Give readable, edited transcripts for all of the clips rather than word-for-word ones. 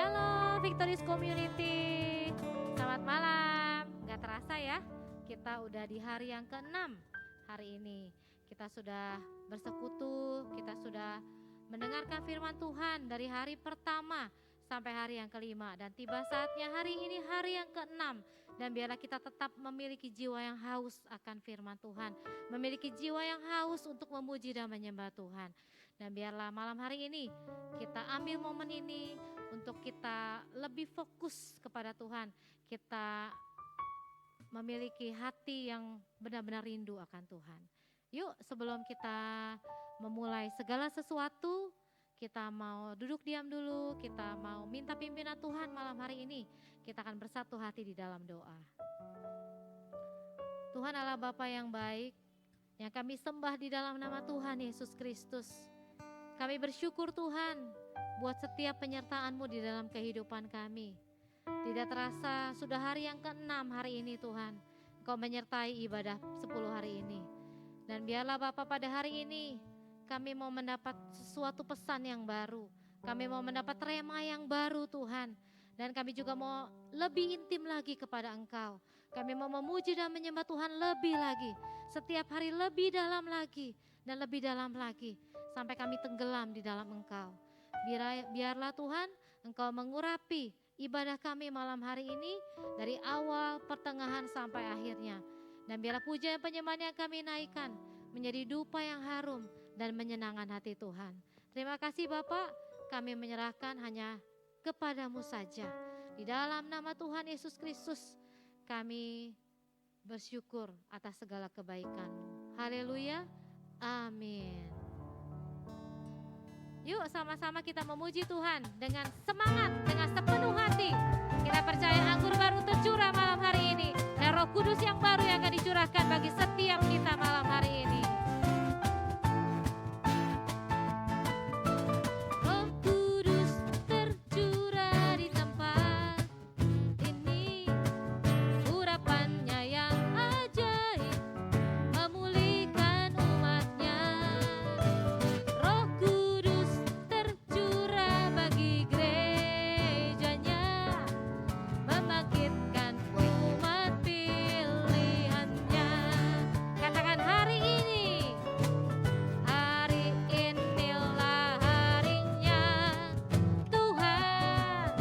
Shalom Victorious Community. Selamat malam. Gak terasa ya, kita udah di hari yang ke-6 hari ini. Kita sudah bersekutu, kita sudah mendengarkan firman Tuhan dari hari pertama sampai hari yang ke-5. Dan tiba saatnya hari ini hari yang ke-6. Dan biarlah kita tetap memiliki jiwa yang haus akan firman Tuhan. Memiliki jiwa yang haus untuk memuji dan menyembah Tuhan. Dan biarlah malam hari ini kita ambil momen ini untuk kita lebih fokus kepada Tuhan. Kita memiliki hati yang benar-benar rindu akan Tuhan. Yuk, sebelum kita memulai segala sesuatu, kita mau duduk diam dulu, kita mau minta pimpinan Tuhan malam hari ini. Kita akan bersatu hati di dalam doa. Tuhan Allah Bapa yang baik, yang kami sembah di dalam nama Tuhan Yesus Kristus. Kami bersyukur Tuhan buat setiap penyertaan-Mu di dalam kehidupan kami. Tidak terasa sudah hari yang ke-6 hari ini Tuhan, Engkau menyertai ibadah 10 hari ini. Dan biarlah Bapa pada hari ini kami mau mendapat sesuatu pesan yang baru. Kami mau mendapat rema yang baru Tuhan. Dan kami juga mau lebih intim lagi kepada Engkau. Kami mau memuji dan menyembah Tuhan lebih lagi. Setiap hari lebih dalam lagi dan lebih dalam lagi. Sampai kami tenggelam di dalam Engkau. Biarlah Tuhan Engkau mengurapi ibadah kami malam hari ini. Dari awal, pertengahan sampai akhirnya. Dan biarlah puja dan penyembahan yang kami naikkan menjadi dupa yang harum dan menyenangkan hati Tuhan. Terima kasih Bapak, kami menyerahkan hanya kepada-Mu saja. Di dalam nama Tuhan Yesus Kristus kami bersyukur atas segala kebaikan-Mu. Haleluya, amin. Yuk sama-sama kita memuji Tuhan dengan semangat, dengan sepenuh hati. Kita percaya anggur baru tercurah malam hari ini. Dan Roh Kudus yang baru yang akan dicurahkan bagi setiap kita malam hari ini. Roh Kudus tercurah di tempat ini. Urapannya yang ajaib memulihkan umatnya. Roh Kudus tercurah bagi gerejanya, membangkitkan umat pilihannya. Katakan hari ini, hari inilah harinya Tuhan.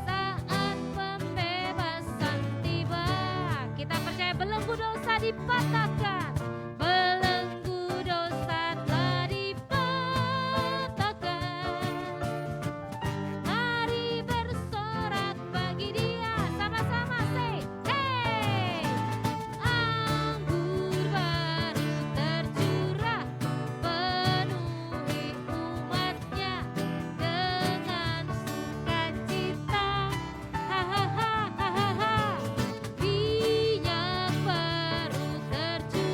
Saat pembebasan tiba, kita percaya belenggu dosa dipatahkan. Belenggu dosa telah dipatahkan. Mari bersorak bagi Dia, sama-sama say, hey! Anggur baru tercurah, penuhi umatnya dengan sukacita. Ha ha ha ha ha ha. Minyak baru tercurah,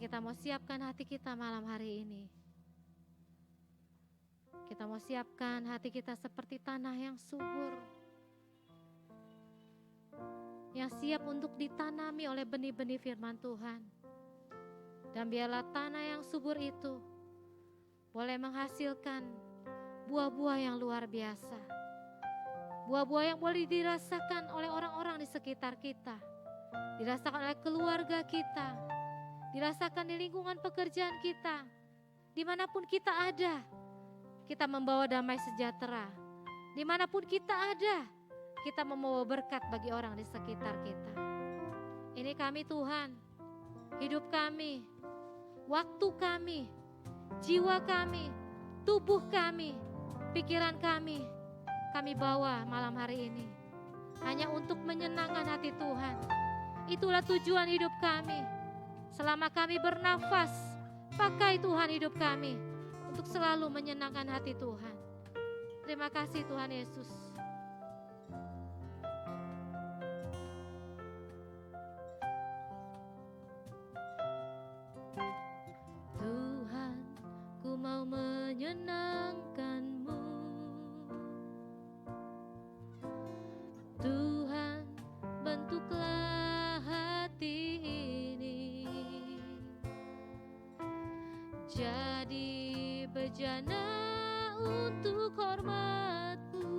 kita mau siapkan hati kita malam hari ini. Kita mau siapkan hati kita seperti tanah yang subur, yang siap untuk ditanami oleh benih-benih firman Tuhan. Dan biarlah tanah yang subur itu boleh menghasilkan buah-buah yang luar biasa. Buah-buah yang boleh dirasakan oleh orang-orang di sekitar kita, dirasakan oleh keluarga kita, dirasakan di lingkungan pekerjaan kita. Dimanapun kita ada, kita membawa damai sejahtera. Dimanapun kita ada, kita membawa berkat bagi orang di sekitar kita. Ini kami Tuhan, hidup kami, waktu kami, jiwa kami, tubuh kami, pikiran kami bawa malam hari ini hanya untuk menyenangkan hati Tuhan. Itulah tujuan hidup kami. Selama kami bernafas, pakai Tuhan hidup kami untuk selalu menyenangkan hati Tuhan. Terima kasih Tuhan Yesus. Tuhan, ku mau menyenangkan-Mu. Tuhan, bentuklah hati ini jadi bejana untuk hormat-Mu,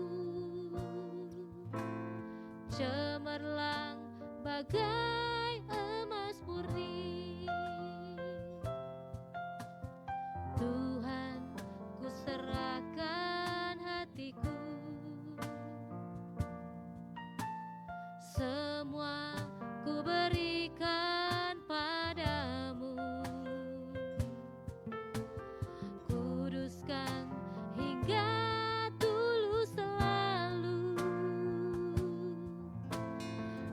cemerlang bagai emas murni. Tuhan, ku serahkan hatiku, semua ku berikan padamu. Kuduskan hingga tulus selalu,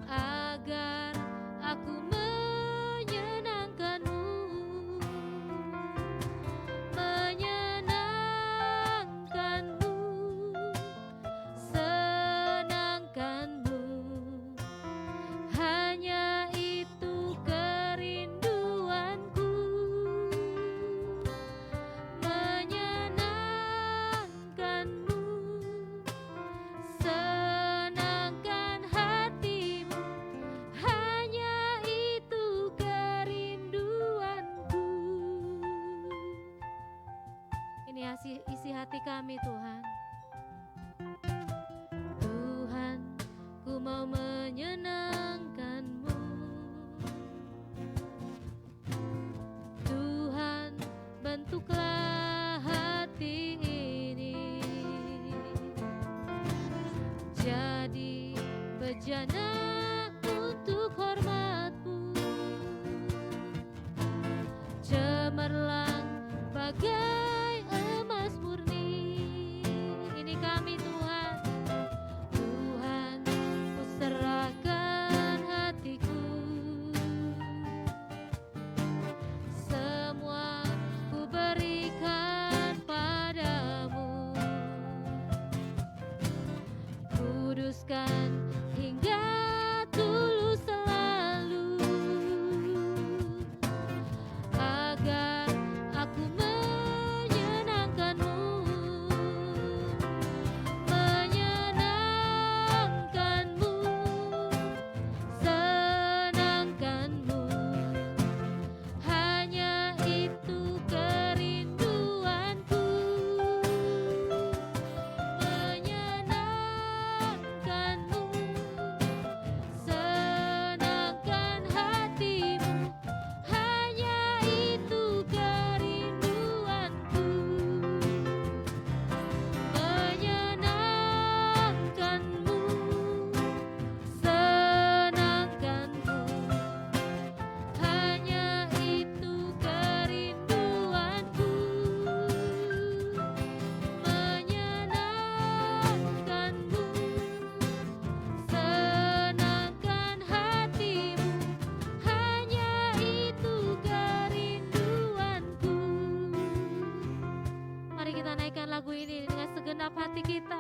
agar aku menyenangkan-Mu, menyenangkan-Mu, senangkan-Mu. Hanya itu kerinduanku, menyenangkan-Mu, senangkan hati-Mu. Hanya itu kerinduanku. Ini isi hati kami Tuhan. Tuhan, ku mau menyenangkan-Mu. Tuhan, bentuklah hati ini jadi bejana untuk hormat-Mu, cemerlang bagai emas murni. Ini kami Tuhan. Tuhan, ku serahkan hatiku, semua ku berikan padamu. Kuduskan hingga tulus selalu, agar aku menyenangkan-Mu, menyenangkan-Mu, senangkan-Mu. Hanya itu kerinduanku, menyenangkan-Mu, senangkan hati-Mu. Hanya itu kerinduanku, menyenangkan-Mu, senangkan-Mu. Hanya itu kerinduanku, menyenangkan-Mu, senangkan hati-Mu. Hanya itu kerinduanku. Mari kita naikkan lagu ini dengan segenap hati kita.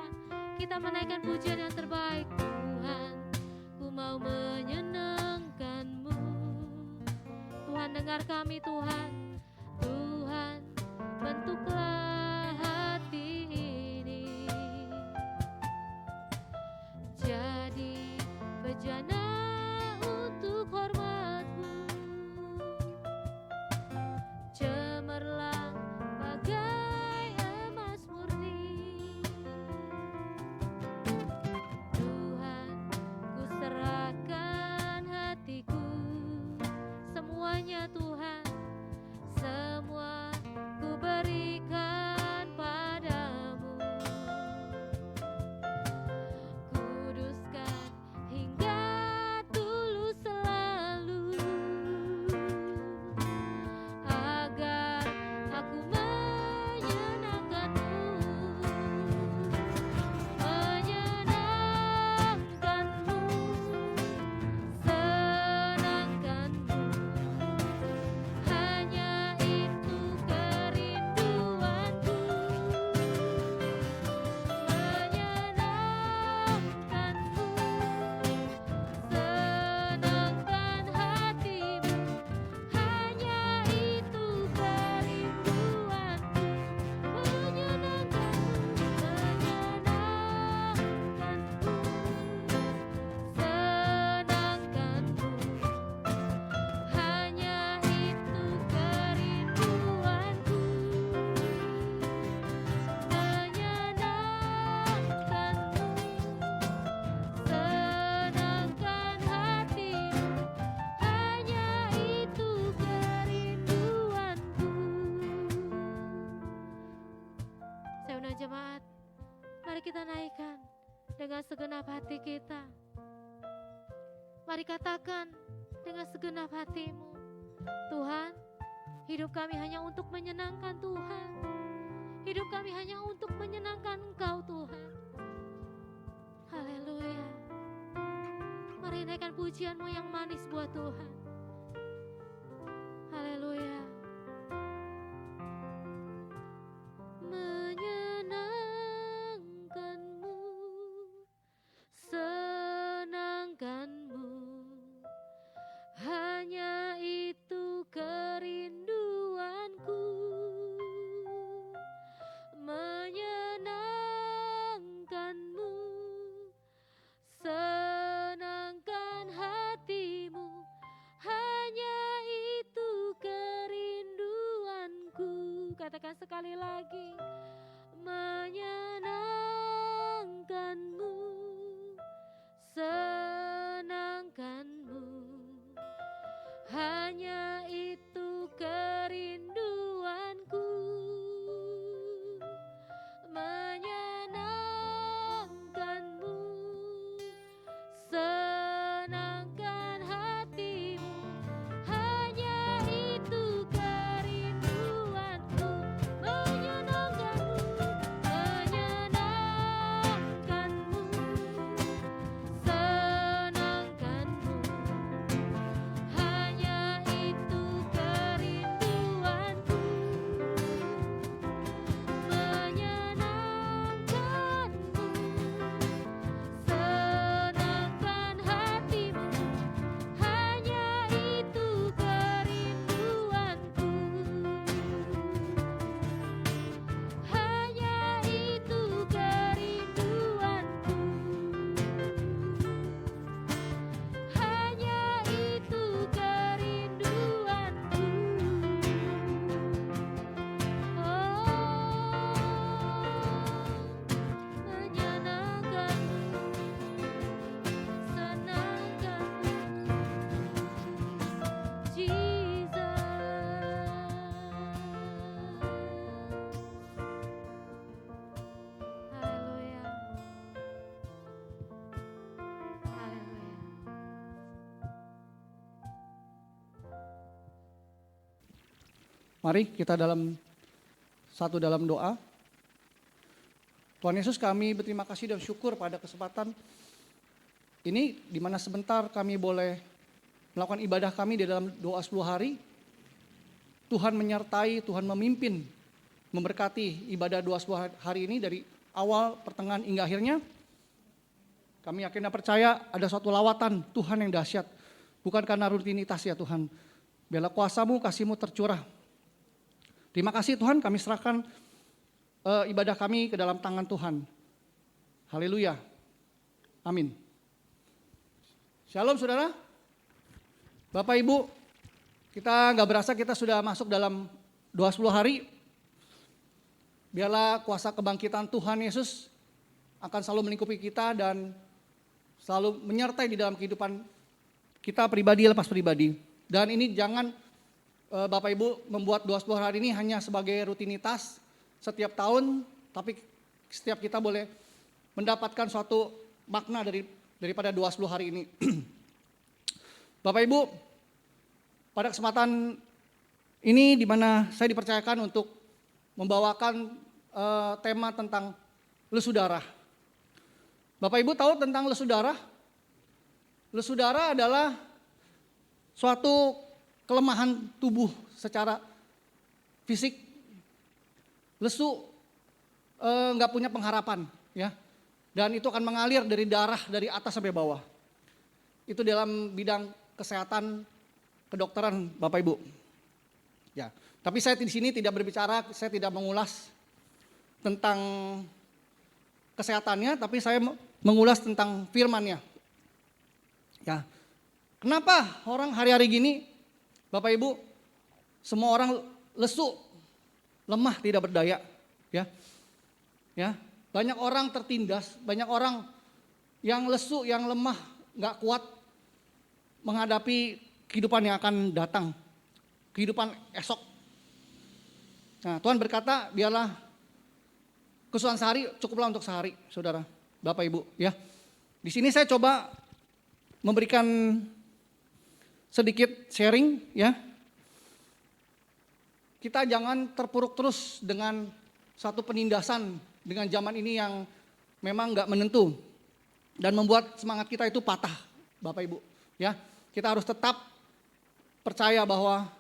Kita menaikkan pujian yang terbaik. Tuhan, ku mau menyenangkan-Mu. Tuhan, mendengar kami Tuhan. Tuhan, bentuklah hati ini jadi bejana untuk hormat-Mu, cemerlang bagai emas murni. Tuhan, ku serahkan hatiku, semuanya Tuhan, semua ku berikan padamu. Kuduskan hingga tulus selalu, agar aku menyenangkan-Mu, menyenangkan-Mu, senangkan-Mu. Hanya itu kerinduanku, menyenangkan-Mu, senangkan hati-Mu. Hanya itu kerinduanku, menyenangkan-Mu, senangkan-Mu. Hanya itu kerinduanku, menyenangkan-Mu, senangkan hati-Mu. Hanya itu kerinduanku. Seunah jemaat, mari kita naikkan dengan segenap hati kita. Mari katakan dengan segenap hatimu, Tuhan, hidup kami hanya untuk menyenangkan Tuhan. Hidup kami hanya untuk menyenangkan Engkau Tuhan. Haleluya. Mari naikkan pujianmu yang manis buat Tuhan. Haleluya. Menyenangkan-Mu, senangkan-Mu. Hanya itu kerinduanku, menyenangkan-Mu, senangkan hati-Mu. Hanya itu kerinduanku. Katakan sekali lagi, menyenangkan-Mu, senangkan-Mu. Hanya itu kerinduanku, menyenangkan-Mu, senangkan hati-Mu. Hanya itu kerinduanku, menyenangkan-Mu, menyenangkan-Mu, senangkan-Mu. Hanya itu kerinduanku, menyenangkan-Mu, senangkan hati-Mu. Hanya itu kerinduanku, hanya itu kerinduanku, hanya itu kerinduanku. Oh, menyenangkan-Mu, senangkan-Mu, Jesus. Haleluya. Haleluya. Mari kita dalam doa. Tuhan Yesus, kami berterima kasih dan syukur pada kesempatan ini di mana sebentar kami boleh melakukan ibadah kami di dalam doa 10 hari. Tuhan menyertai, Tuhan memimpin, memberkati ibadah doa 10 hari ini dari awal, pertengahan hingga akhirnya. Kami yakin dan percaya ada suatu lawatan Tuhan yang dahsyat. Bukan karena rutinitas ya Tuhan. Biarlah kuasa-Mu, kasih-Mu tercurah. Terima kasih Tuhan, kami serahkan ibadah kami ke dalam tangan Tuhan. Haleluya. Amin. Shalom saudara. Bapak Ibu, kita gak berasa kita sudah masuk dalam 20 hari. Biarlah kuasa kebangkitan Tuhan Yesus akan selalu melingkupi kita dan selalu menyertai di dalam kehidupan kita pribadi lepas pribadi. Dan ini jangan Bapak Ibu membuat 20 hari ini hanya sebagai rutinitas setiap tahun, tapi setiap kita boleh mendapatkan suatu makna daripada 20 hari ini. Bapak Ibu, pada kesempatan ini di mana saya dipercayakan untuk membawakan tema tentang lesu darah. Bapak Ibu tahu tentang lesu darah? Lesu darah adalah suatu kelemahan tubuh secara fisik. Lesu nggak punya pengharapan, ya. Dan itu akan mengalir dari darah dari atas sampai bawah. Itu dalam bidang kesehatan kedokteran, Bapak Ibu. Ya, tapi saya di sini tidak berbicara, saya tidak mengulas tentang kesehatannya, tapi saya mengulas tentang firman-Nya. Ya. Kenapa orang hari-hari gini, Bapak Ibu, semua orang lesu, lemah, tidak berdaya, ya. Ya, banyak orang tertindas, banyak orang yang lesu, yang lemah, nggak kuat menghadapi kehidupan yang akan datang, kehidupan esok. Nah, Tuhan berkata, biarlah kesusahan sehari cukuplah untuk sehari, saudara, Bapak Ibu, ya. Di sini saya coba memberikan sedikit sharing, ya. Kita jangan terpuruk terus dengan satu penindasan dengan zaman ini yang memang nggak menentu dan membuat semangat kita itu patah, Bapak Ibu, ya. Kita harus tetap percaya bahwa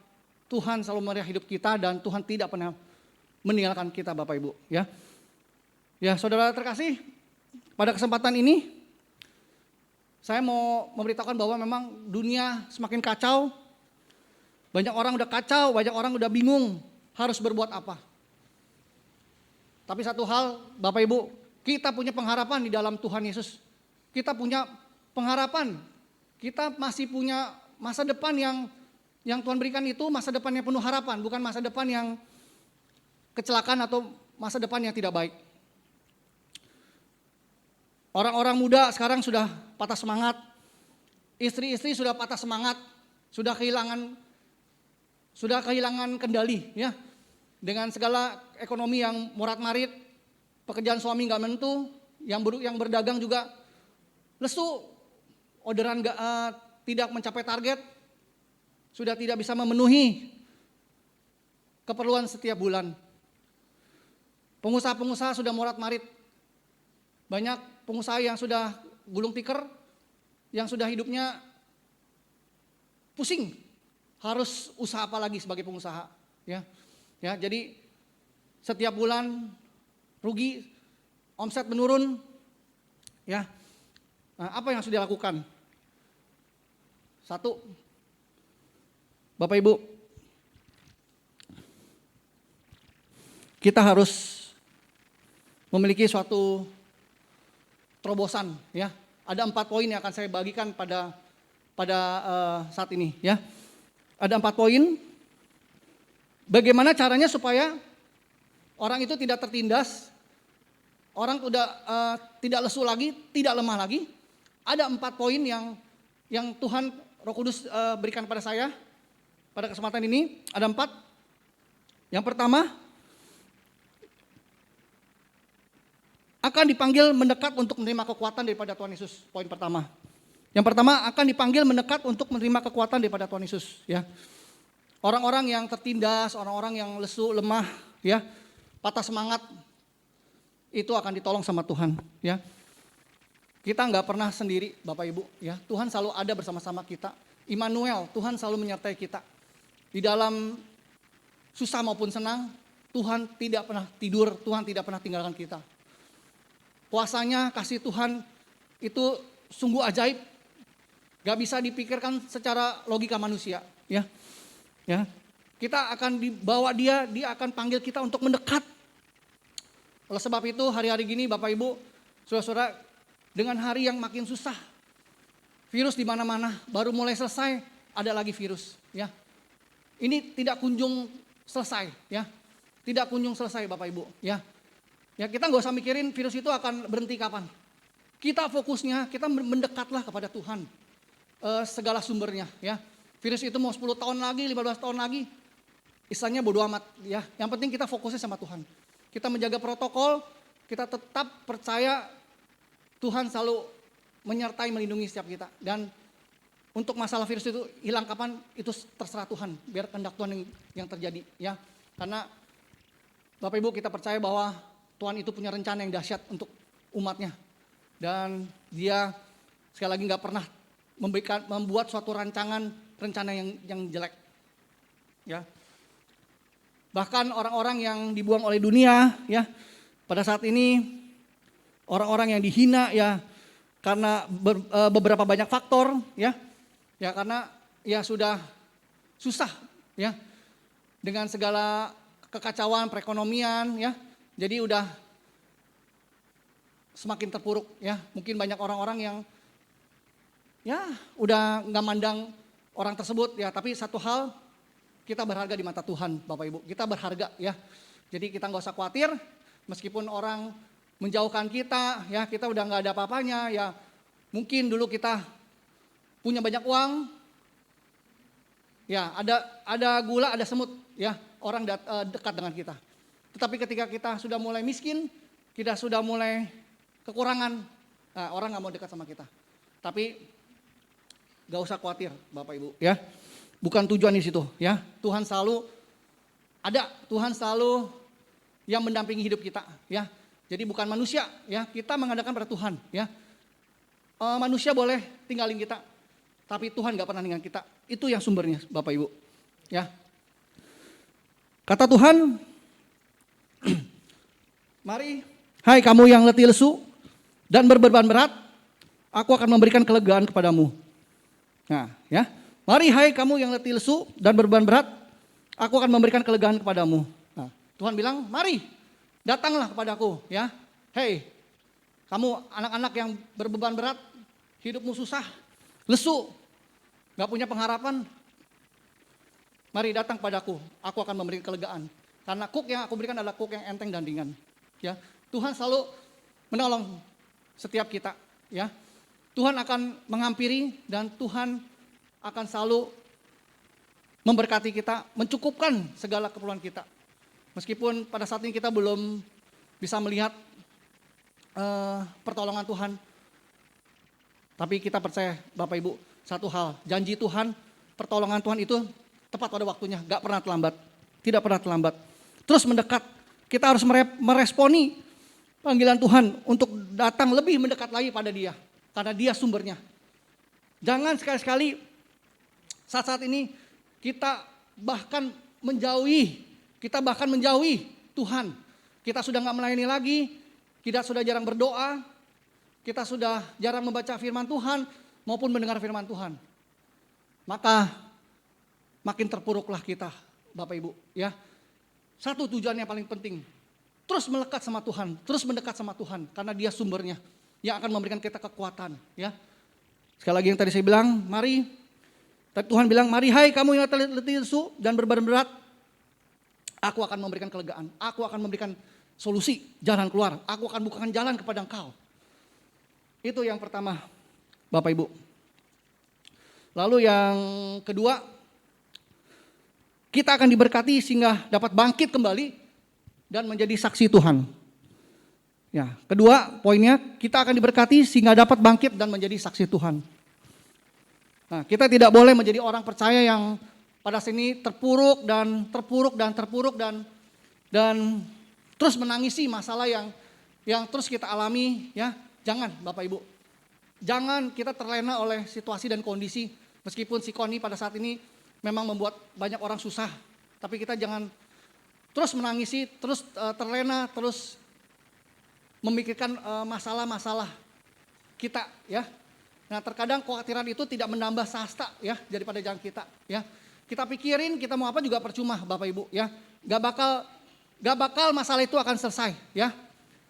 Tuhan selalu memelihara hidup kita dan Tuhan tidak pernah meninggalkan kita, Bapak Ibu, ya. Ya, saudara terkasih, pada kesempatan ini saya mau memberitahukan bahwa memang dunia semakin kacau. Banyak orang udah kacau, banyak orang udah bingung harus berbuat apa. Tapi satu hal, Bapak Ibu, kita punya pengharapan di dalam Tuhan Yesus. Kita punya pengharapan. Kita masih punya masa depan yang Tuhan berikan itu masa depan yang penuh harapan, bukan masa depan yang kecelakaan atau masa depan yang tidak baik. Orang-orang muda sekarang sudah patah semangat, istri-istri sudah patah semangat, sudah kehilangan kendali, ya, dengan segala ekonomi yang morat-marit, pekerjaan suami nggak menentu, yang berdagang juga lesu, orderan tidak mencapai target, sudah tidak bisa memenuhi keperluan setiap bulan. Pengusaha-pengusaha sudah morat-marit. Banyak pengusaha yang sudah gulung tikar, yang sudah hidupnya pusing, harus usaha apa lagi sebagai pengusaha, ya. Ya, jadi setiap bulan rugi, omset menurun, ya. Nah, apa yang harus dilakukan? Satu, Bapak Ibu, kita harus memiliki suatu terobosan, ya. Ada 4 poin yang akan saya bagikan pada saat ini, ya. Ada 4 poin. Bagaimana caranya supaya orang itu tidak tertindas, orang tidak lesu lagi, tidak lemah lagi. Ada 4 poin yang Tuhan Roh Kudus berikan pada saya pada kesempatan ini. Ada 4. Yang pertama, akan dipanggil mendekat untuk menerima kekuatan daripada Tuhan Yesus. Poin pertama. Yang pertama, akan dipanggil mendekat untuk menerima kekuatan daripada Tuhan Yesus, ya. Orang-orang yang tertindas, orang-orang yang lesu, lemah, ya, patah semangat, itu akan ditolong sama Tuhan, ya. Kita nggak pernah sendiri, Bapak Ibu, ya. Tuhan selalu ada bersama-sama kita. Immanuel, Tuhan selalu menyertai kita. Di dalam susah maupun senang, Tuhan tidak pernah tidur, Tuhan tidak pernah tinggalkan kita. Kuasanya, kasih Tuhan itu sungguh ajaib. Gak bisa dipikirkan secara logika manusia, ya. Ya, kita akan dibawa dia akan panggil kita untuk mendekat. Oleh sebab itu hari-hari gini Bapak Ibu, saudara-saudara, dengan hari yang makin susah, virus di mana-mana, baru mulai selesai, ada lagi virus. Ya, ini tidak kunjung selesai. Ya, tidak kunjung selesai Bapak Ibu. Ya, kita nggak usah mikirin virus itu akan berhenti kapan. Kita fokusnya, kita mendekatlah kepada Tuhan, segala sumbernya. Ya, virus itu mau 10 tahun lagi, 15 tahun lagi, istilahnya bodo amat. Ya, yang penting kita fokusnya sama Tuhan. Kita menjaga protokol, kita tetap percaya Tuhan selalu menyertai, melindungi setiap kita. Dan untuk masalah virus itu hilang kapan, itu terserah Tuhan. Biar kehendak Tuhan yang terjadi. Ya, karena Bapak Ibu kita percaya bahwa Tuhan itu punya rencana yang dahsyat untuk umatnya. Dan dia sekali lagi gak pernah membuat suatu rencana yang jelek. Ya. Bahkan orang-orang yang dibuang oleh dunia, ya, pada saat ini orang-orang yang dihina, ya, karena beberapa banyak faktor, ya, karena ya sudah susah, ya, dengan segala kekacauan perekonomian, ya, jadi udah semakin terpuruk, ya, mungkin banyak orang-orang yang, ya, udah nggak mandang orang tersebut, ya, tapi satu hal. Kita berharga di mata Tuhan, Bapak Ibu. Kita berharga, ya. Jadi kita nggak usah khawatir, meskipun orang menjauhkan kita, ya, kita udah nggak ada apa-apanya, ya. Mungkin dulu kita punya banyak uang, ya, ada gula, ada semut, ya, orang dekat dengan kita. Tetapi ketika kita sudah mulai miskin, kita sudah mulai kekurangan, nah, orang nggak mau dekat sama kita. Tapi nggak usah khawatir, Bapak Ibu, ya. Bukan tujuan di situ, ya. Tuhan selalu ada, Tuhan selalu yang mendampingi hidup kita, ya. Jadi bukan manusia, ya. Kita mengandalkan pada Tuhan, ya. Manusia boleh tinggalin kita, tapi Tuhan nggak pernah ninggalin kita. Itu yang sumbernya, Bapak Ibu, ya. Kata Tuhan, mari, hai kamu yang letih lesu dan berbeban berat, aku akan memberikan kelegaan kepadamu. Nah, ya. Mari hai kamu yang letih lesu dan berbeban berat, aku akan memberikan kelegaan kepadamu. Nah, Tuhan bilang, mari datanglah kepadaku, ya. Hei, kamu anak-anak yang berbeban berat, hidupmu susah, lesu, gak punya pengharapan. Mari datang padaku, aku akan memberikan kelegaan. Karena kuk yang aku berikan adalah kuk yang enteng dan ringan. Ya, Tuhan selalu menolong setiap kita, ya. Tuhan akan menghampiri dan Tuhan akan selalu memberkati kita, mencukupkan segala keperluan kita. Meskipun pada saat ini kita belum bisa melihat pertolongan Tuhan, tapi kita percaya Bapak Ibu, satu hal, janji Tuhan, pertolongan Tuhan itu tepat pada waktunya, gak pernah terlambat, tidak pernah terlambat. Terus mendekat, kita harus meresponi panggilan Tuhan untuk datang lebih mendekat lagi pada Dia, karena Dia sumbernya. Jangan sekali-sekali saat-saat ini kita bahkan menjauhi Tuhan. Kita sudah gak melayani lagi, kita sudah jarang berdoa, kita sudah jarang membaca firman Tuhan maupun mendengar firman Tuhan. Maka makin terpuruklah kita, Bapak Ibu, ya. Satu tujuan yang paling penting, terus melekat sama Tuhan, terus mendekat sama Tuhan, karena Dia sumbernya yang akan memberikan kita kekuatan, ya. Sekali lagi yang tadi saya bilang, mari. Tapi Tuhan bilang, mari hai kamu yang letih lesu dan berbeban berat, aku akan memberikan kelegaan, aku akan memberikan solusi, jalan keluar, aku akan bukakan jalan kepada engkau. Itu yang pertama, Bapak Ibu. Lalu yang kedua, kita akan diberkati sehingga dapat bangkit kembali dan menjadi saksi Tuhan. Ya, kedua poinnya, kita akan diberkati sehingga dapat bangkit dan menjadi saksi Tuhan. Nah, kita tidak boleh menjadi orang percaya yang pada sini terpuruk dan terus menangisi masalah yang terus kita alami, ya. Jangan, Bapak Ibu. Jangan kita terlena oleh situasi dan kondisi, meskipun si Koni pada saat ini memang membuat banyak orang susah, tapi kita jangan terus menangisi, terus terlena, terus memikirkan masalah-masalah kita, ya. Nah, terkadang kekhawatiran itu tidak menambah sasta, ya, daripada jalan kita, ya. kita pikirin kita mau apa juga percuma Bapak Ibu ya. Gak bakal masalah itu akan selesai ya.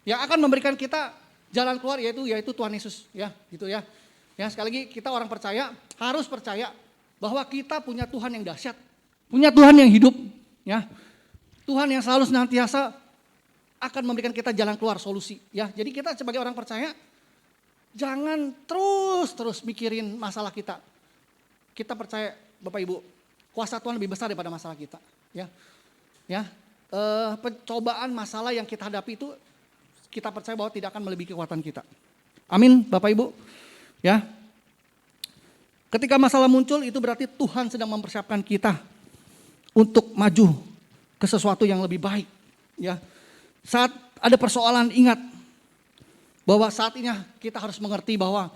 Yang akan memberikan kita jalan keluar yaitu Tuhan Yesus ya, gitu ya. Ya, sekali lagi kita orang percaya harus percaya bahwa kita punya Tuhan yang dahsyat, punya Tuhan yang hidup ya. Tuhan yang selalu senantiasa akan memberikan kita jalan keluar, solusi ya. Jadi kita sebagai orang percaya jangan terus mikirin masalah kita. Kita percaya Bapak Ibu, kuasa Tuhan lebih besar daripada masalah kita ya. Ya, pencobaan masalah yang kita hadapi itu kita percaya bahwa tidak akan melebihi kekuatan kita. Amin Bapak Ibu. Ya. Ketika masalah muncul itu berarti Tuhan sedang mempersiapkan kita untuk maju ke sesuatu yang lebih baik. Ya. Saat ada persoalan ingat bahwa saat ini kita harus mengerti bahwa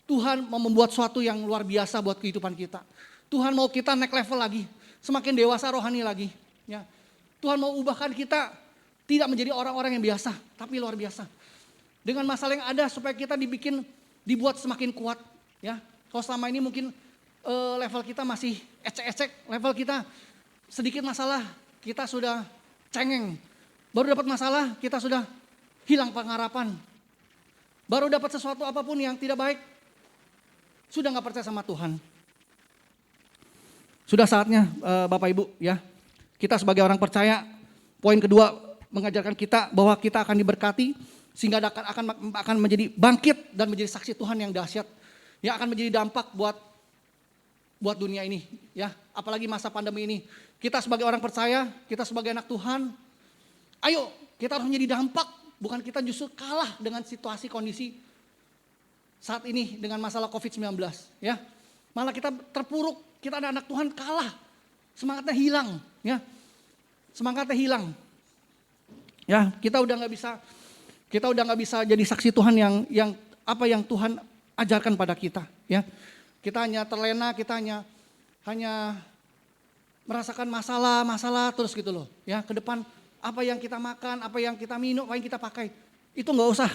Tuhan mau membuat sesuatu yang luar biasa buat kehidupan kita. Tuhan mau kita naik level lagi, semakin dewasa rohani lagi. Ya. Tuhan mau ubahkan kita tidak menjadi orang-orang yang biasa, tapi luar biasa. Dengan masalah yang ada supaya kita dibuat semakin kuat. Ya, kalau selama ini mungkin level kita masih ecek-ecek, level kita sedikit masalah kita sudah cengeng. Baru dapat masalah kita sudah hilang pengharapan. Baru dapat sesuatu apapun yang tidak baik, sudah gak percaya sama Tuhan. Sudah saatnya Bapak Ibu ya, kita sebagai orang percaya, poin kedua mengajarkan kita bahwa kita akan diberkati sehingga akan menjadi bangkit dan menjadi saksi Tuhan yang dahsyat, yang akan menjadi dampak buat dunia ini ya, apalagi masa pandemi ini. Kita sebagai orang percaya, kita sebagai anak Tuhan, ayo kita harus menjadi dampak, bukan kita justru kalah dengan situasi kondisi saat ini dengan masalah COVID-19 ya. Malah kita terpuruk, kita anak Tuhan kalah, semangatnya hilang ya. Semangatnya hilang. Ya, kita udah nggak bisa jadi saksi Tuhan yang apa yang Tuhan ajarkan pada kita ya. Kita hanya terlena, kita hanya merasakan masalah terus gitu loh ya. Ke depan apa yang kita makan, apa yang kita minum, apa yang kita pakai, itu nggak usah.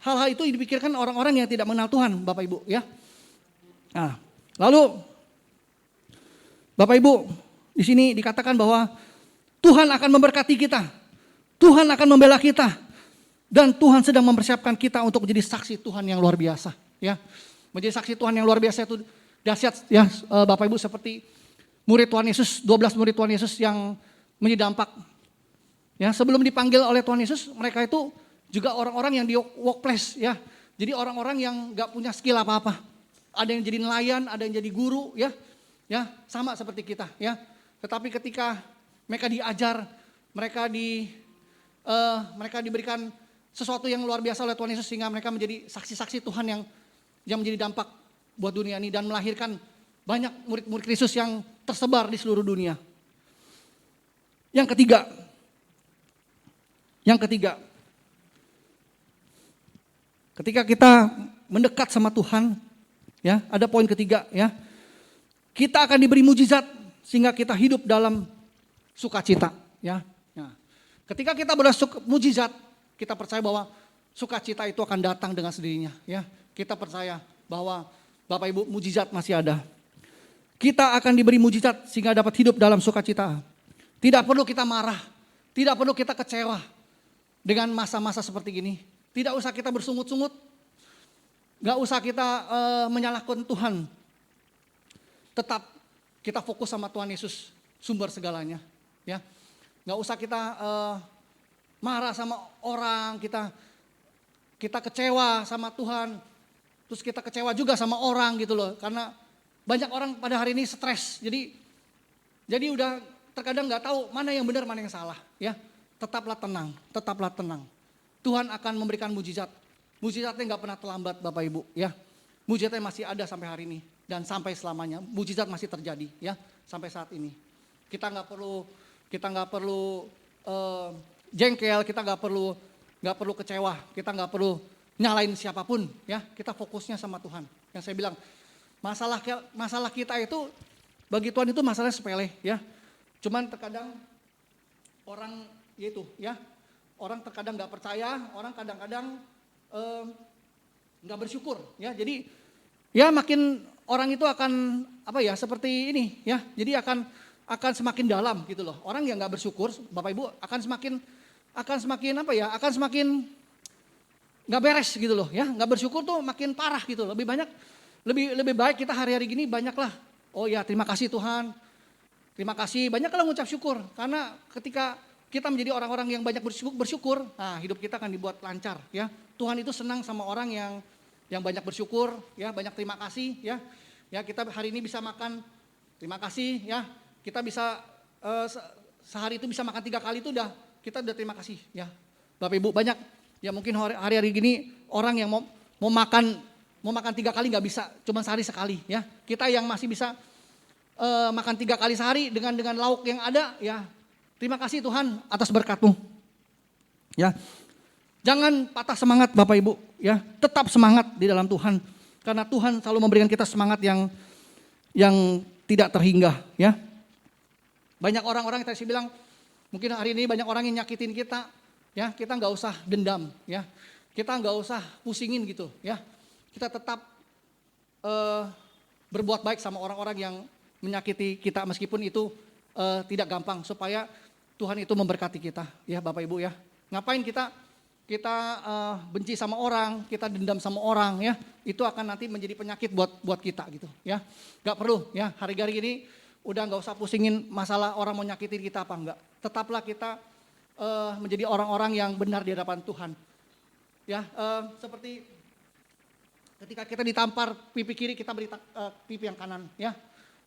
Hal-hal itu dipikirkan orang-orang yang tidak mengenal Tuhan Bapak Ibu ya. Nah, lalu Bapak Ibu di sini dikatakan bahwa Tuhan akan memberkati kita, Tuhan akan membela kita, dan Tuhan sedang mempersiapkan kita untuk menjadi saksi Tuhan yang luar biasa ya. Menjadi saksi Tuhan yang luar biasa itu dahsyat ya Bapak Ibu, seperti murid Tuhan Yesus, 12 murid Tuhan Yesus yang menjadi dampak. Ya, sebelum dipanggil oleh Tuhan Yesus, mereka itu juga orang-orang yang di workplace ya. Jadi orang-orang yang gak punya skill apa-apa. Ada yang jadi nelayan, ada yang jadi guru ya. Ya, sama seperti kita ya. Tetapi ketika mereka diajar, mereka diberikan sesuatu yang luar biasa oleh Tuhan Yesus sehingga mereka menjadi saksi-saksi Tuhan yang menjadi dampak buat dunia ini dan melahirkan banyak murid-murid Kristus yang tersebar di seluruh dunia. Yang ketiga, ketika kita mendekat sama Tuhan, ya, ada poin ketiga ya. Kita akan diberi mujizat sehingga kita hidup dalam sukacita, ya. Nah, ketika kita mujizat, kita percaya bahwa sukacita itu akan datang dengan sendirinya, ya. Kita percaya bahwa Bapak Ibu mujizat masih ada. Kita akan diberi mujizat sehingga dapat hidup dalam sukacita. Tidak perlu kita marah, tidak perlu kita kecewa dengan masa-masa seperti ini. Tidak usah kita bersungut-sungut, gak usah kita menyalahkan Tuhan. Tetap kita fokus sama Tuhan Yesus, sumber segalanya. Ya, gak usah kita marah sama orang, kita kecewa sama Tuhan, terus kita kecewa juga sama orang gitu loh. Karena banyak orang pada hari ini stres, jadi udah terkadang nggak tahu mana yang benar mana yang salah. Ya, tetaplah tenang. Tuhan akan memberikan mujizat. Mujizatnya nggak pernah terlambat Bapak Ibu. Ya, mujizatnya masih ada sampai hari ini dan sampai selamanya. Mujizat masih terjadi ya sampai saat ini. Kita nggak perlu jengkel, kita nggak perlu kecewa, kita nggak perlu nyalain siapapun ya. Kita fokusnya sama Tuhan. Yang saya bilang masalah kita itu bagi Tuhan itu masalah sepele ya. Cuman terkadang orang yaitu ya, orang terkadang nggak percaya, orang kadang-kadang nggak bersyukur ya. Jadi ya makin orang itu akan seperti ini ya. Jadi akan semakin dalam gitu loh. Orang yang nggak bersyukur, Bapak Ibu, akan semakin nggak beres gitu loh ya. Nggak bersyukur tuh makin parah gitu. Lebih baik kita hari-hari gini banyaklah. Oh ya, terima kasih Tuhan. Terima kasih, banyaklah mengucap syukur. Karena ketika kita menjadi orang-orang yang banyak bersyukur, nah hidup kita akan dibuat lancar ya. Tuhan itu senang sama orang yang banyak bersyukur ya, banyak terima kasih ya. Ya, kita hari ini bisa makan, terima kasih ya. Kita bisa sehari itu bisa makan 3 kali itu kita udah terima kasih ya. Bapak Ibu banyak ya, mungkin hari-hari gini orang yang mau makan 3 kali nggak bisa, cuma sehari sekali ya. Kita yang masih bisa makan 3 kali sehari dengan lauk yang ada ya. Terima kasih Tuhan atas berkat-Mu. Ya. Jangan patah semangat Bapak Ibu ya. Tetap semangat di dalam Tuhan. Karena Tuhan selalu memberikan kita semangat yang tidak terhingga ya. Banyak orang-orang yang tadi saya bilang, mungkin hari ini banyak orang yang nyakitin kita ya. Kita nggak usah dendam ya. Kita nggak usah pusingin gitu ya. Kita tetap berbuat baik sama orang-orang yang menyakiti kita meskipun itu tidak gampang, supaya Tuhan itu memberkati kita ya Bapak Ibu ya. Ngapain kita benci sama orang, kita dendam sama orang ya, itu akan nanti menjadi penyakit buat kita gitu ya. Gak perlu ya, hari-hari ini udah gak usah pusingin masalah orang mau nyakitin kita apa enggak. Tetaplah kita menjadi orang-orang yang benar di hadapan Tuhan ya. Seperti ketika kita ditampar pipi kiri, kita beri pipi yang kanan ya.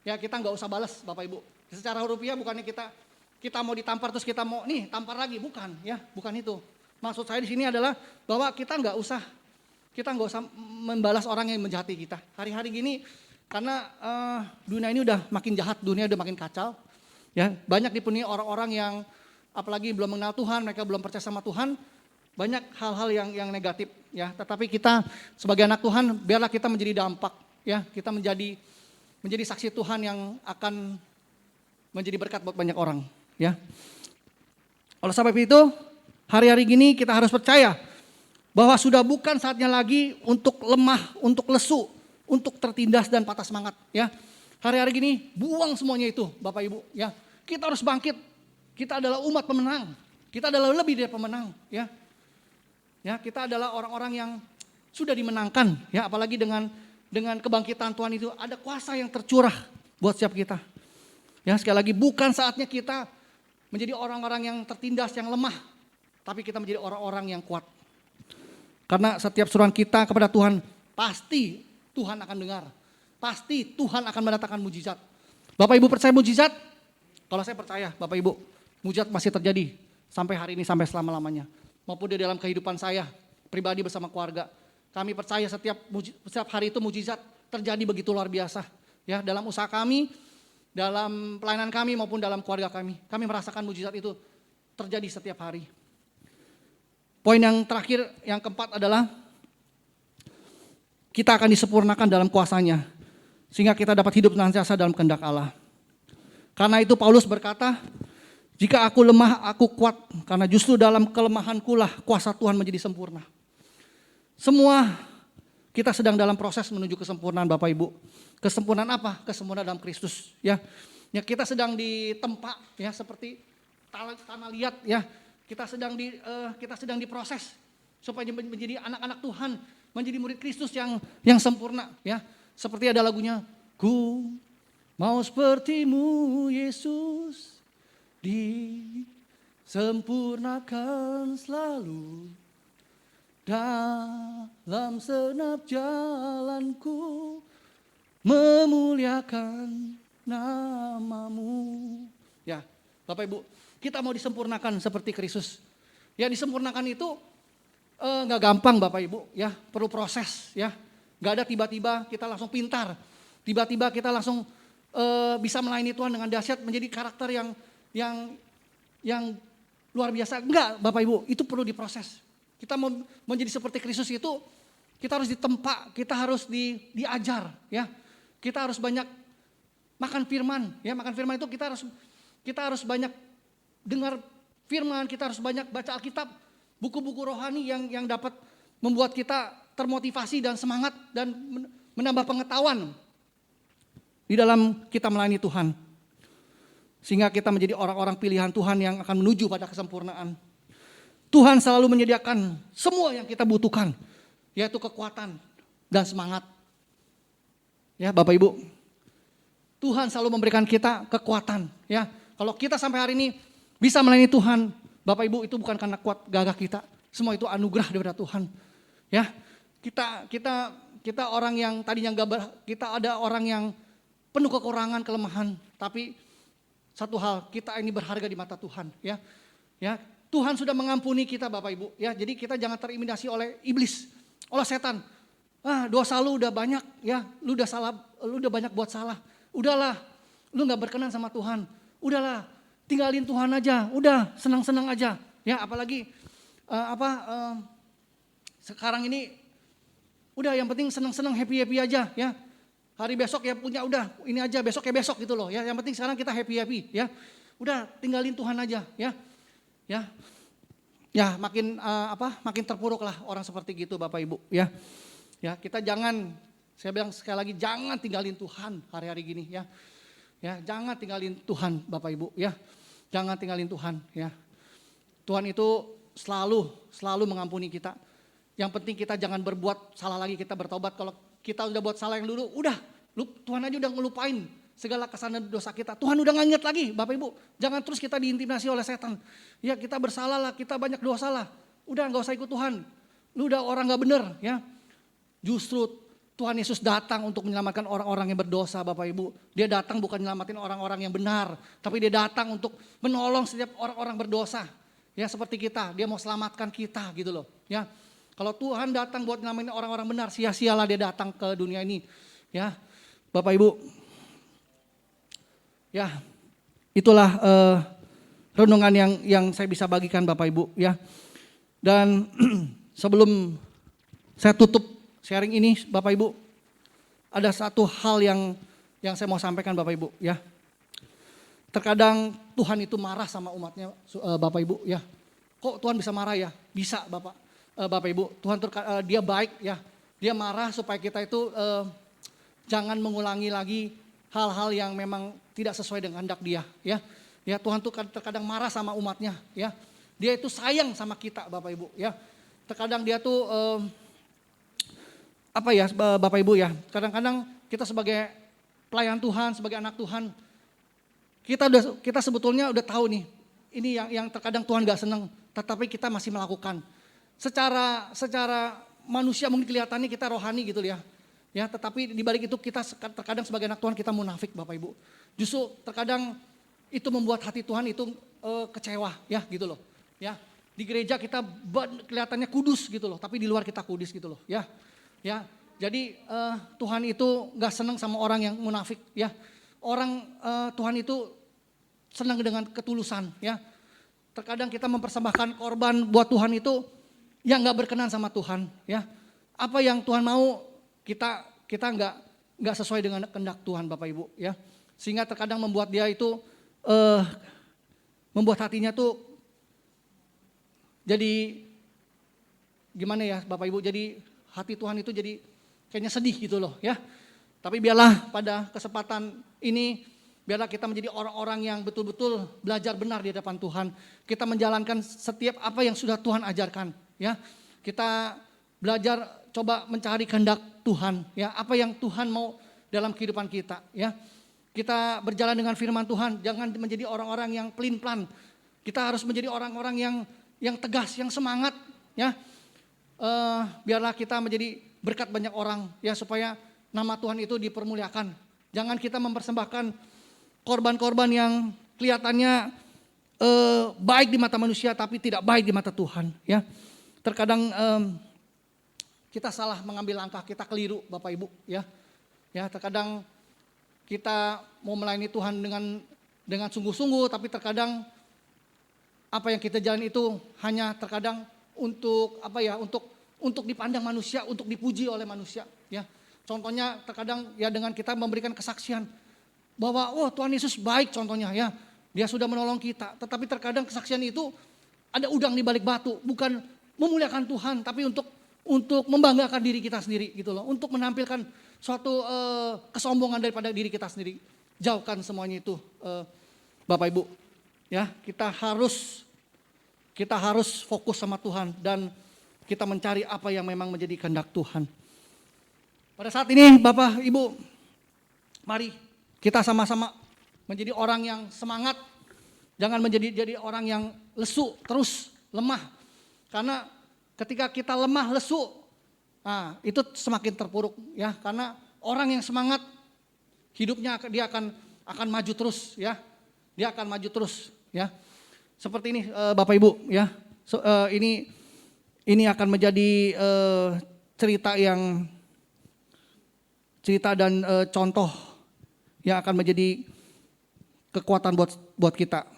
Ya, kita gak usah balas Bapak Ibu. Secara rupiah bukannya kita mau ditampar terus kita mau nih tampar lagi, bukan ya, bukan itu. Maksud saya di sini adalah bahwa kita nggak usah membalas orang yang menjahati kita. Hari-hari gini karena dunia ini udah makin jahat, dunia udah makin kacau. Ya, banyak dipenuhi orang-orang yang apalagi belum mengenal Tuhan, mereka belum percaya sama Tuhan. Banyak hal-hal yang negatif ya. Tetapi kita sebagai anak Tuhan, biarlah kita menjadi dampak ya. Kita menjadi saksi Tuhan yang akan menjadi berkat buat banyak orang ya. Oleh sebab itu, hari-hari gini kita harus percaya bahwa sudah bukan saatnya lagi untuk lemah, untuk lesu, untuk tertindas dan patah semangat ya. Hari-hari gini buang semuanya itu Bapak Ibu ya. Kita harus bangkit. Kita adalah umat pemenang. Kita adalah lebih dari pemenang ya. Ya, kita adalah orang-orang yang sudah dimenangkan ya, apalagi dengan kebangkitan Tuhan itu ada kuasa yang tercurah buat setiap kita. Ya, sekali lagi bukan saatnya kita menjadi orang-orang yang tertindas, yang lemah, tapi kita menjadi orang-orang yang kuat. Karena setiap seruan kita kepada Tuhan, pasti Tuhan akan dengar. Pasti Tuhan akan mendatangkan mujizat. Bapak Ibu percaya mujizat? Kalau saya percaya Bapak Ibu, mujizat masih terjadi sampai hari ini, sampai selama-lamanya. Maupun di dalam kehidupan saya, pribadi bersama keluarga. Kami percaya setiap hari itu mujizat terjadi begitu luar biasa. Ya, dalam usaha kami, dalam pelayanan kami maupun dalam keluarga kami. Kami merasakan mujizat itu terjadi setiap hari. Poin yang terakhir, yang keempat adalah kita akan disempurnakan dalam kuasanya. Sehingga kita dapat hidup senantiasa dalam kehendak Allah. Karena itu Paulus berkata, jika aku lemah, aku kuat. Karena justru dalam kelemahanku lah kuasa Tuhan menjadi sempurna. Semua kita sedang dalam proses menuju kesempurnaan Bapak Ibu. Kesempurnaan apa? Kesempurnaan dalam Kristus ya. Ya, kita sedang ditempa ya, seperti tanah liat ya. Kita sedang diproses supaya menjadi anak-anak Tuhan, menjadi murid Kristus yang sempurna ya. Seperti ada lagunya, ku mau sepertimu Yesus, disempurnakan selalu dalam senap jalanku, memuliakan namamu. Ya, Bapak Ibu, kita mau disempurnakan seperti Kristus. Ya, disempurnakan itu nggak gampang Bapak Ibu, ya, perlu proses, ya. Nggak ada tiba-tiba kita langsung pintar, tiba-tiba kita langsung bisa melayani Tuhan dengan dahsyat, menjadi karakter yang luar biasa. Enggak, Bapak Ibu, itu perlu diproses. Kita mau menjadi seperti Kristus itu, kita harus ditempa, kita harus diajar, ya. Kita harus banyak makan firman, ya. Makan firman itu kita harus banyak dengar firman, kita harus banyak baca Alkitab, buku-buku rohani yang dapat membuat kita termotivasi dan semangat dan menambah pengetahuan. di dalam kita melayani Tuhan. Sehingga kita menjadi orang-orang pilihan Tuhan yang akan menuju pada kesempurnaan. Tuhan selalu menyediakan semua yang kita butuhkan, yaitu kekuatan dan semangat. Ya Bapak Ibu, Tuhan selalu memberikan kita kekuatan. Ya, kalau kita sampai hari ini bisa melayani Tuhan, Bapak Ibu, itu bukan karena kuat gagah kita, semua itu anugerah daripada Tuhan. Ya, kita orang yang tadinya kita ada orang yang penuh kekurangan, kelemahan, tapi satu hal, kita ini berharga di mata Tuhan. Ya, Tuhan sudah mengampuni kita Bapak Ibu. Ya, jadi kita jangan terintimidasi oleh iblis, oleh setan. Dosa lu udah banyak, ya, lu udah salah, lu udah banyak buat salah. Udahlah, lu nggak berkenan sama Tuhan. Udahlah, tinggalin Tuhan aja. Udah, senang-senang aja. Ya, apalagi sekarang ini, udah yang penting senang-senang, happy-happy aja. Ya, hari besok ya punya udah ini aja, besok ya besok gitu loh. Ya, yang penting sekarang kita happy-happy. Ya, udah tinggalin Tuhan aja. Ya, makin terpuruk lah orang seperti gitu Bapak Ibu. Ya, kita jangan, saya bilang sekali lagi, jangan tinggalin Tuhan hari-hari gini. Ya, jangan tinggalin Tuhan Bapak Ibu. Ya, jangan tinggalin Tuhan. Ya, Tuhan itu selalu mengampuni kita. Yang penting kita jangan berbuat salah lagi, kita bertobat. Kalau kita udah buat salah yang dulu, udah, Tuhan aja udah ngelupain segala kesalahan dosa kita. Tuhan udah gak inget lagi Bapak Ibu. Jangan terus kita diintimidasi oleh setan. Ya, kita bersalah lah, kita banyak dosa lah. Udah gak usah ikut Tuhan. Lu udah orang gak bener. Ya, justru Tuhan Yesus datang untuk menyelamatkan orang-orang yang berdosa Bapak Ibu. Dia datang bukan menyelamatin orang-orang yang benar, tapi dia datang untuk menolong setiap orang-orang berdosa. Ya, seperti kita, dia mau selamatkan kita gitu loh. Ya, kalau Tuhan datang buat menyelamatin orang-orang benar, sia-sialah dia datang ke dunia ini. Ya, Bapak Ibu. Ya, itulah renungan yang saya bisa bagikan Bapak Ibu. Ya, dan sebelum saya tutup sharing ini Bapak Ibu, ada satu hal yang saya mau sampaikan Bapak Ibu. Ya, terkadang Tuhan itu marah sama umatnya Bapak Ibu. Ya, kok Tuhan bisa marah ya? Bisa Bapak Ibu. Tuhan dia baik ya. Dia marah supaya kita itu jangan mengulangi lagi hal-hal yang memang tidak sesuai dengan kehendak dia. Ya, Tuhan tuh terkadang marah sama umatnya. Ya, dia itu sayang sama kita Bapak Ibu. Ya, terkadang dia tuh Bapak Ibu ya, kadang-kadang kita sebagai pelayan Tuhan, sebagai anak Tuhan, kita sebetulnya udah tahu nih, ini yang terkadang Tuhan gak senang, tetapi kita masih melakukan. Secara manusia mungkin kelihatannya kita rohani gitu ya. Ya, tetapi di balik itu kita terkadang sebagai anak Tuhan kita munafik Bapak Ibu. Justru terkadang itu membuat hati Tuhan itu kecewa ya gitu loh. Ya, di gereja kita kelihatannya kudus gitu loh, tapi di luar kita kudus gitu loh. Ya, jadi Tuhan itu gak senang sama orang yang munafik ya. Tuhan itu senang dengan ketulusan ya. Terkadang kita mempersembahkan korban buat Tuhan itu yang gak berkenan sama Tuhan ya. Apa yang Tuhan mau kita nggak sesuai dengan kehendak Tuhan Bapak Ibu ya, sehingga terkadang membuat dia itu membuat hatinya tuh jadi gimana ya Bapak Ibu, jadi hati Tuhan itu jadi kayaknya sedih gitu loh ya. Tapi biarlah pada kesempatan ini biarlah kita menjadi orang-orang yang betul-betul belajar benar di hadapan Tuhan. Kita menjalankan setiap apa yang sudah Tuhan ajarkan ya. Kita belajar coba mencari kehendak Tuhan ya, apa yang Tuhan mau dalam kehidupan kita ya. Kita berjalan dengan firman Tuhan, jangan menjadi orang-orang yang pelin-pelan. Kita harus menjadi orang-orang yang tegas, yang semangat ya. Biarlah kita menjadi berkat banyak orang ya, supaya nama Tuhan itu dipermuliakan. Jangan kita mempersembahkan korban-korban yang kelihatannya baik di mata manusia tapi tidak baik di mata Tuhan ya. Terkadang kita salah mengambil langkah, kita keliru Bapak Ibu ya. Ya, terkadang kita mau melayani Tuhan dengan sungguh-sungguh, tapi terkadang apa yang kita jalan itu hanya terkadang untuk untuk dipandang manusia, untuk dipuji oleh manusia ya. Contohnya terkadang ya dengan kita memberikan kesaksian bahwa Tuhan Yesus baik contohnya ya. Dia sudah menolong kita, tetapi terkadang kesaksian itu ada udang di balik batu, bukan memuliakan Tuhan tapi untuk membanggakan diri kita sendiri gitu loh, untuk menampilkan suatu kesombongan daripada diri kita sendiri. Jauhkan semuanya itu, Bapak Ibu. Ya, kita harus fokus sama Tuhan dan kita mencari apa yang memang menjadi kehendak Tuhan. Pada saat ini Bapak Ibu, mari kita sama-sama menjadi orang yang semangat. Jangan jadi orang yang lesu, terus lemah. Karena ketika kita lemah, lesu, nah, itu semakin terpuruk ya. Karena orang yang semangat hidupnya dia akan maju terus ya. Dia akan maju terus ya. Seperti ini Bapak Ibu ya. Ini akan menjadi cerita dan contoh yang akan menjadi kekuatan buat kita.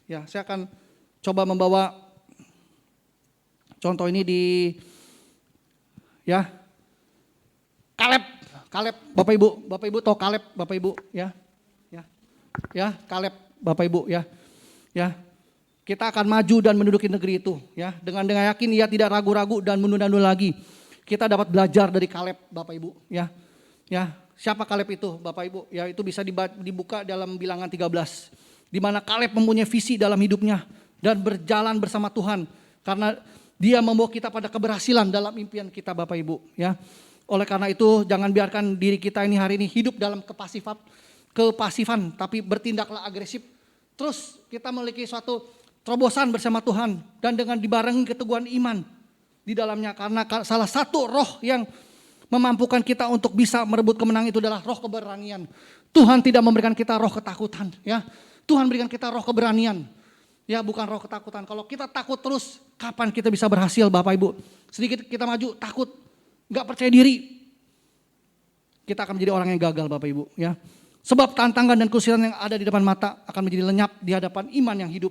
Ya, saya akan coba membawa contoh ini di ya Kaleb, Bapak Ibu tahu Kaleb, Bapak Ibu ya Kaleb, Bapak Ibu ya. Kita akan maju dan menduduki negeri itu ya, dengan yakin ia tidak ragu-ragu dan menunda-nunda lagi. Kita dapat belajar dari Kaleb, Bapak Ibu ya. Siapa Kaleb itu, Bapak Ibu? Ya, itu bisa dibuka dalam Bilangan 13. Di mana Kaleb mempunyai visi dalam hidupnya dan berjalan bersama Tuhan karena dia membawa kita pada keberhasilan dalam impian kita, Bapak Ibu ya. Oleh karena itu jangan biarkan diri kita ini hari ini hidup dalam kepasifan, tapi bertindaklah agresif. Terus kita memiliki suatu terobosan bersama Tuhan dan dengan dibarengi keteguhan iman di dalamnya, karena salah satu roh yang memampukan kita untuk bisa merebut kemenangan itu adalah roh keberanian. Tuhan tidak memberikan kita roh ketakutan ya. Tuhan berikan kita roh keberanian. Ya, bukan roh ketakutan. Kalau kita takut terus, kapan kita bisa berhasil, Bapak Ibu? Sedikit kita maju, takut, gak percaya diri, kita akan menjadi orang yang gagal, Bapak Ibu ya. Sebab tantangan dan kesulitan yang ada di depan mata akan menjadi lenyap di hadapan iman yang hidup.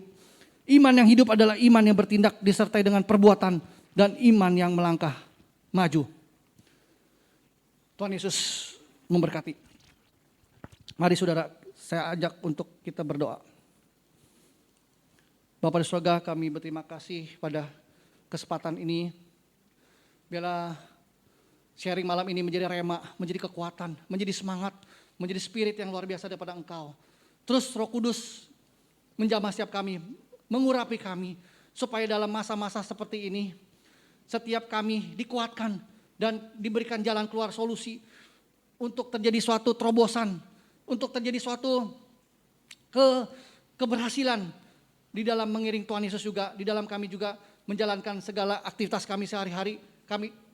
Iman yang hidup adalah iman yang bertindak disertai dengan perbuatan dan iman yang melangkah maju. Tuhan Yesus memberkati. Mari saudara, saya ajak untuk kita berdoa. Bapa di surga, kami berterima kasih pada kesempatan ini. Biarlah sharing malam ini menjadi rema, menjadi kekuatan, menjadi semangat, menjadi spirit yang luar biasa daripada Engkau. Terus Roh Kudus menjamah setiap kami, mengurapi kami, supaya dalam masa-masa seperti ini, setiap kami dikuatkan dan diberikan jalan keluar solusi untuk terjadi suatu terobosan, untuk terjadi suatu keberhasilan di dalam mengiring Tuhan Yesus juga, di dalam kami juga menjalankan segala aktivitas kami sehari-hari.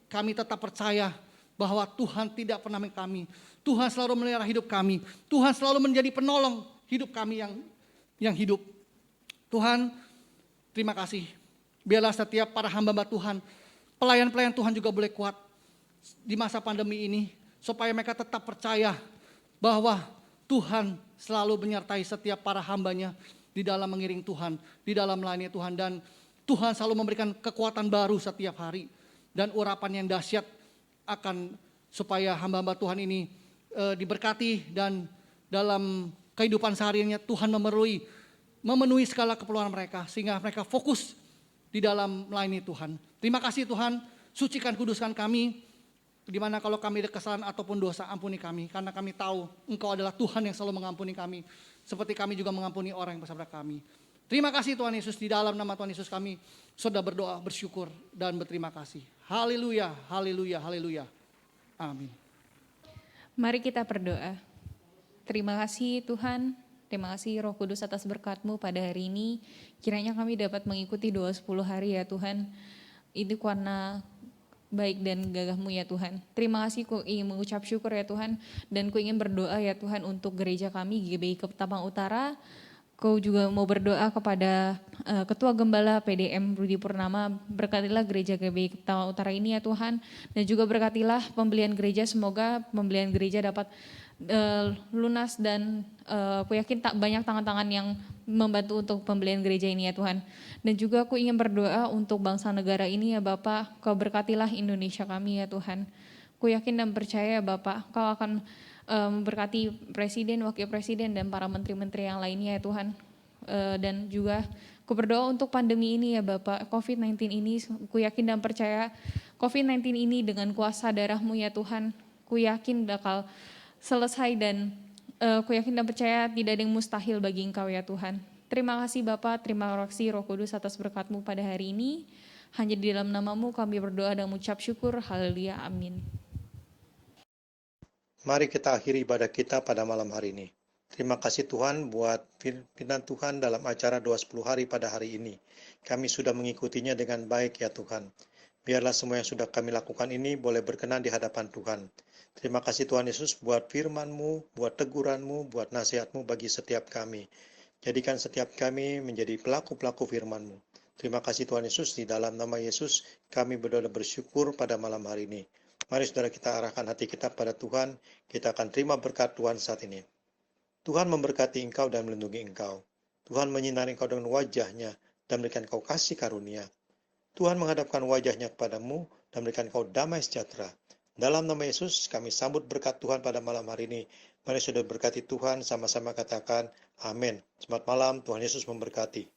Kami tetap percaya bahwa Tuhan tidak pernah kami. Tuhan selalu memelihara hidup kami. Tuhan selalu menjadi penolong hidup kami yang hidup. Tuhan, terima kasih. Biarlah setiap para hamba Tuhan, pelayan-pelayan Tuhan juga boleh kuat di masa pandemi ini, supaya mereka tetap percaya bahwa Tuhan selalu menyertai setiap para hambanya di dalam mengiring Tuhan, di dalam melayani Tuhan, dan Tuhan selalu memberikan kekuatan baru setiap hari dan urapan yang dahsyat akan supaya hamba-hamba Tuhan ini diberkati dan dalam kehidupan sehariannya Tuhan memenuhi segala keperluan mereka sehingga mereka fokus di dalam melayani Tuhan. Terima kasih Tuhan, sucikan kuduskan kami. Di mana kalau kami ada kesalahan ataupun dosa, ampuni kami. Karena kami tahu Engkau adalah Tuhan yang selalu mengampuni kami. Seperti kami juga mengampuni orang yang bersama kami. Terima kasih Tuhan Yesus, di dalam nama Tuhan Yesus kami sudah berdoa, bersyukur dan berterima kasih. Haleluya, haleluya, haleluya. Amin. Mari kita berdoa. Terima kasih Tuhan, terima kasih Roh Kudus atas berkat-Mu pada hari ini. Kiranya kami dapat mengikuti doa 10 hari ya Tuhan. Itu karena baik dan gagah-Mu ya Tuhan. Terima kasih, ku ingin mengucap syukur ya Tuhan. Dan ku ingin berdoa ya Tuhan untuk gereja kami GBI Ketapang Utara. Ku juga mau berdoa kepada Ketua Gembala PDM Rudi Purnama. Berkatilah gereja GBI Ketapang Utara ini ya Tuhan. Dan juga berkatilah pembelian gereja, semoga pembelian gereja dapat lunas dan aku yakin tak banyak tangan-tangan yang membantu untuk pembelian gereja ini ya Tuhan. Dan juga aku ingin berdoa untuk bangsa negara ini ya Bapak, Kau berkatilah Indonesia kami ya Tuhan. Aku yakin dan percaya ya Bapak, Kau akan memberkati Presiden, Wakil Presiden dan para menteri-menteri yang lainnya ya Tuhan. Dan juga aku berdoa untuk pandemi ini ya Bapak, COVID-19 ini, aku yakin dan percaya COVID-19 ini dengan kuasa darah-Mu ya Tuhan. Ku yakin bakal selesai dan ku yakin dan percaya tidak ada yang mustahil bagi Engkau ya Tuhan. Terima kasih Bapa, terima kasih Roh Kudus atas berkat-Mu pada hari ini. Hanya di dalam nama-Mu kami berdoa dan mengucap syukur. Haleluya, amin. Mari kita akhiri ibadah kita pada malam hari ini. Terima kasih Tuhan buat firman Tuhan dalam acara 20 hari pada hari ini. Kami sudah mengikutinya dengan baik ya Tuhan. Biarlah semua yang sudah kami lakukan ini boleh berkenan di hadapan Tuhan. Terima kasih Tuhan Yesus buat firman-Mu, buat teguran-Mu, buat nasihat-Mu bagi setiap kami. Jadikan setiap kami menjadi pelaku-pelaku firman-Mu. Terima kasih Tuhan Yesus, di dalam nama Yesus kami berdoa dan bersyukur pada malam hari ini. Mari saudara kita arahkan hati kita pada Tuhan, kita akan terima berkat Tuhan saat ini. Tuhan memberkati engkau dan melindungi engkau. Tuhan menyinari engkau dengan wajah-Nya dan memberikan engkau kasih karunia. Tuhan menghadapkan wajah-Nya kepadamu dan memberikan engkau damai sejahtera. Dalam nama Yesus kami sambut berkat Tuhan pada malam hari ini. Mari saudara berkati Tuhan, sama-sama katakan amin. Selamat malam, Tuhan Yesus memberkati.